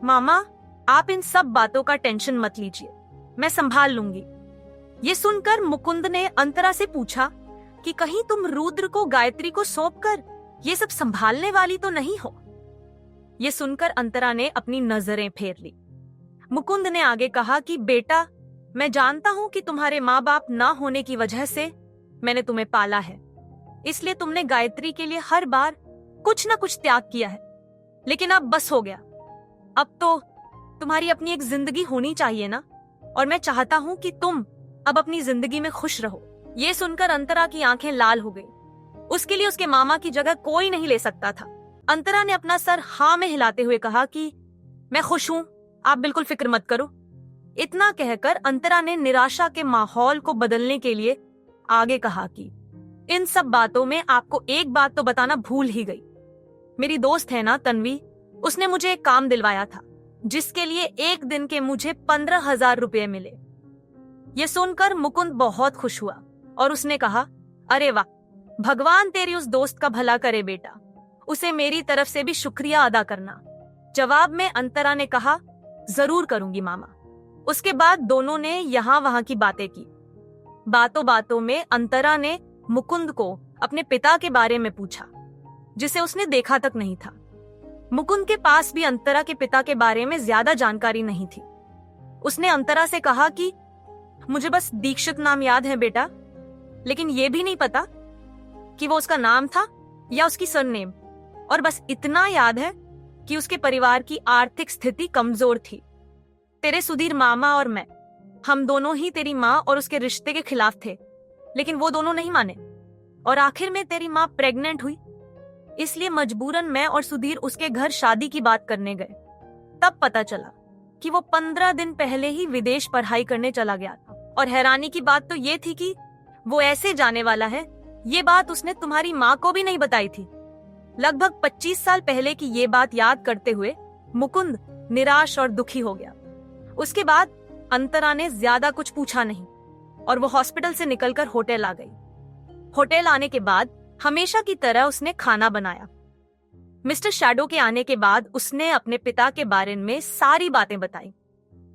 मामा, आप इन सब बातों का टेंशन मत लीजिए, मैं संभाल लूंगी। ये सुनकर मुकुंद ने अंतरा से पूछा कि कहीं तुम रुद्र को गायत्री को सौंपकर ये सब संभालने वाली तो नहीं हो। ये सुनकर अंतरा ने अपनी नजरें फेर ली। मुकुंद ने आगे कहा कि बेटा, मैं जानता हूं कि तुम्हारे माँ बाप ना होने की वजह से मैंने तुम्हें पाला है, इसलिए तुमने गायत्री के लिए हर बार कुछ ना कुछ त्याग किया है, लेकिन अब बस हो गया। अब तो तुम्हारी अपनी एक जिंदगी होनी चाहिए ना, और मैं चाहता हूं कि तुम अब अपनी जिंदगी में खुश रहो। ये सुनकर अंतरा की आंखें लाल हो गई। उसके लिए उसके मामा की जगह कोई नहीं ले सकता था। अंतरा ने अपना सर हाँ में हिलाते हुए कहा कि मैं खुश हूं, आप बिल्कुल फिक्र मत करो। इतना कहकर अंतरा ने निराशा के माहौल को बदलने के लिए आगे कहा कि इन सब बातों में आपको एक बात तो बताना भूल ही गई। मेरी दोस्त है ना तन्वी, उसने मुझे एक काम दिलवाया था जिसके लिए एक दिन के मुझे 15,000 रुपए मिले। ये सुनकर मुकुंद बहुत खुश हुआ और उसने कहा, अरे वाह, भगवान तेरी उस दोस्त का भला करे बेटा, उसे मेरी तरफ से भी शुक्रिया अदा करना। जवाब में अंतरा ने कहा, जरूर करूंगी मामा। उसके बाद दोनों ने यहाँ वहां की बातें की। बातों बातों में अंतरा ने मुकुंद को अपने पिता के बारे में पूछा, जिसे उसने देखा तक नहीं था। मुकुंद के पास भी अंतरा के पिता के बारे में ज्यादा जानकारी नहीं थी। उसने अंतरा से कहा कि मुझे बस दीक्षित नाम याद है बेटा, लेकिन ये भी नहीं पता कि वो उसका नाम था या उसकी सरनेम, और बस इतना याद है कि उसके परिवार की आर्थिक स्थिति कमजोर थी। तेरे सुधीर मामा और मैं, हम दोनों ही तेरी माँ और उसके रिश्ते के खिलाफ थे, लेकिन वो दोनों नहीं माने, और आखिर में तेरी माँ प्रेग्नेंट हुई, इसलिए मजबूरन मैं और सुधीर उसके घर शादी की बात करने गए। तब पता चला कि वो 15 दिन पहले ही विदेश पढ़ाई करने चला गया था, और हैरानी की बात तो ये थी कि वो ऐसे जाने वाला है, ये बात उसने तुम्हारी माँ को भी नहीं बताई थी। लगभग 25 साल पहले की ये बात याद करते हुए मुकुंद निराश और दुखी हो गया। उसके बाद अंतरा ने ज्यादा कुछ पूछा नहीं और वो हॉस्पिटल से निकलकर होटल आ गई। होटल आने के बाद हमेशा की तरह उसने खाना बनाया। मिस्टर शैडो के आने के बाद उसने अपने पिता के बारे में सारी बातें बताई।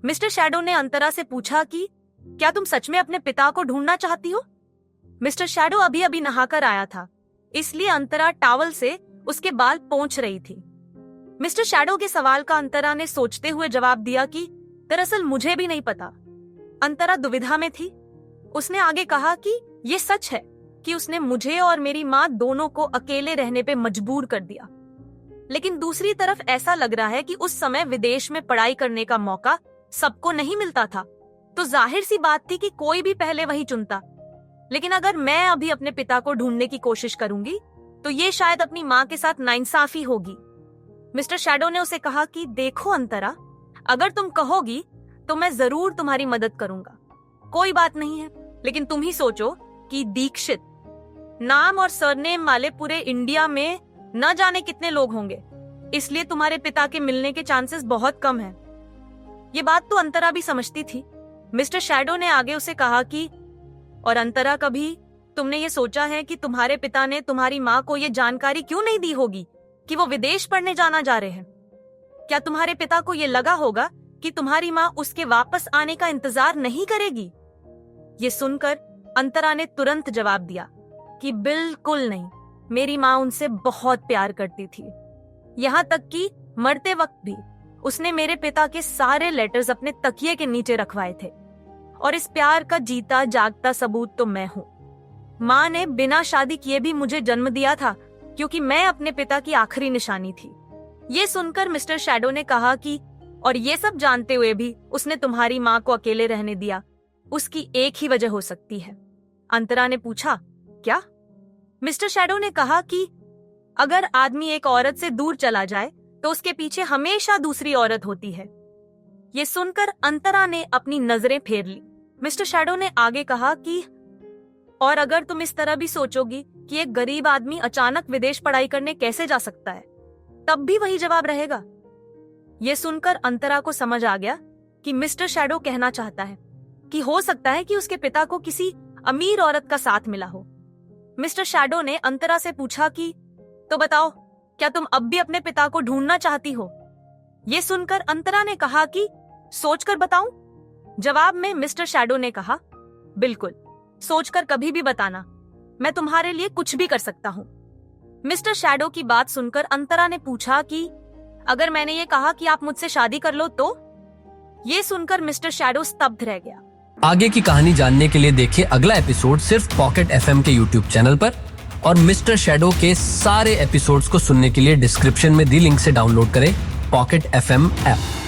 मिस्टर शैडो ने अंतरा से पूछा कि क्या तुम सच में अपने पिता को ढूंढना चाहती हो? मिस्टर शैडो अभी अभी नहाकर आया था, इसलिए अंतरा टॉवल से उसके बाल पोंछ रही थी। मिस्टर शैडो के सवाल का अंतरा ने सोचते हुए जवाब दिया कि दरअसल मुझे भी नहीं पता। अंतरा दुविधा में थी। उसने आगे कहा कि ये सच है कि उसने मुझे और मेरी माँ दोनों को अकेले रहने पे मजबूर कर दिया, लेकिन दूसरी तरफ ऐसा लग रहा है कि उस समय विदेश में पढ़ाई करने का मौका सबको नहीं मिलता था, तो जाहिर सी बात थी कि कोई भी पहले वही चुनता। लेकिन अगर मैं अभी अपने पिता को ढूंढने की कोशिश करूंगी तो ये शायद अपनी माँ के साथ नाइंसाफी होगी। मिस्टर शैडो ने उसे कहा कि देखो अंतरा, अगर तुम कहोगी तो मैं जरूर तुम्हारी मदद करूंगा, कोई बात नहीं है, लेकिन तुम ही सोचो कि दीक्षित नाम और सरनेम वाले पूरे इंडिया में न जाने कितने लोग होंगे, इसलिए तुम्हारे पिता के मिलने के चांसेस बहुत कम हैं। ये बात तो अंतरा भी समझती थी। मिस्टर शैडो ने आगे उसे कहा कि और अंतरा, कभी तुमने ये सोचा है कि तुम्हारे पिता ने तुम्हारी माँ को ये जानकारी क्यों नहीं दी होगी कि वो विदेश पढ़ने जाना जा रहे हैं? क्या तुम्हारे पिता को ये लगा होगा कि तुम्हारी माँ उसके वापस आने का इंतजार नहीं करेगी? ये सुनकर अंतरा ने तुरंत जवाब दिया कि बिल्कुल नहीं, मेरी माँ उनसे बहुत प्यार करती थी, यहाँ तक कि मरते वक्त भी उसने मेरे पिता के सारे लेटर्स अपने तकिए के नीचे रखवाए थे, और इस प्यार का जीता जागता सबूत तो मैं हूँ। माँ ने बिना शादी किए भी मुझे जन्म दिया था, क्योंकि मैं अपने पिता की आखिरी निशानी थी। ये सुनकर मिस्टर शैडो ने कहा कि और ये सब जानते हुए भी उसने तुम्हारी माँ को अकेले रहने दिया, उसकी एक ही वजह हो सकती है। अंतरा ने पूछा, क्या? मिस्टर शैडो ने कहा कि अगर आदमी एक औरत से दूर चला जाए तो उसके पीछे हमेशा दूसरी औरत होती है। ये सुनकर अंतरा ने अपनी नजरें फेर ली। मिस्टर शैडो ने आगे कहा कि और अगर तुम इस तरह भी सोचोगी कि एक गरीब आदमी अचानक विदेश पढ़ाई करने कैसे जा सकता है, तब भी वही जवाब रहेगा। ये सुनकर अंतरा को समझ आ गया कि मिस्टर शैडो कहना चाहता है कि हो सकता है कि उसके पिता को किसी अमीर औरत का साथ मिला हो। मिस्टर शैडो ने अंतरा से पूछा कि तो बताओ, क्या तुम अब भी अपने पिता को ढूंढना चाहती हो? ये सुनकर अंतरा ने कहा कि सोचकर बताऊं? जवाब में मिस्टर शैडो ने कहा, बिल्कुल, सोचकर कभी भी बताना, मैं तुम्हारे लिए कुछ भी कर सकता हूँ। मिस्टर शैडो की बात सुनकर अंतरा ने पूछा कि अगर मैंने ये कहा कि आप मुझसे शादी कर लो तो? ये सुनकर मिस्टर शैडो स्तब्ध रह गया। आगे की कहानी जानने के लिए देखिए अगला एपिसोड सिर्फ पॉकेट एफएम के यूट्यूब चैनल पर, और मिस्टर शैडो के सारे एपिसोड्स को सुनने के लिए डिस्क्रिप्शन में दी लिंक से डाउनलोड करें पॉकेट एफएम ऐप।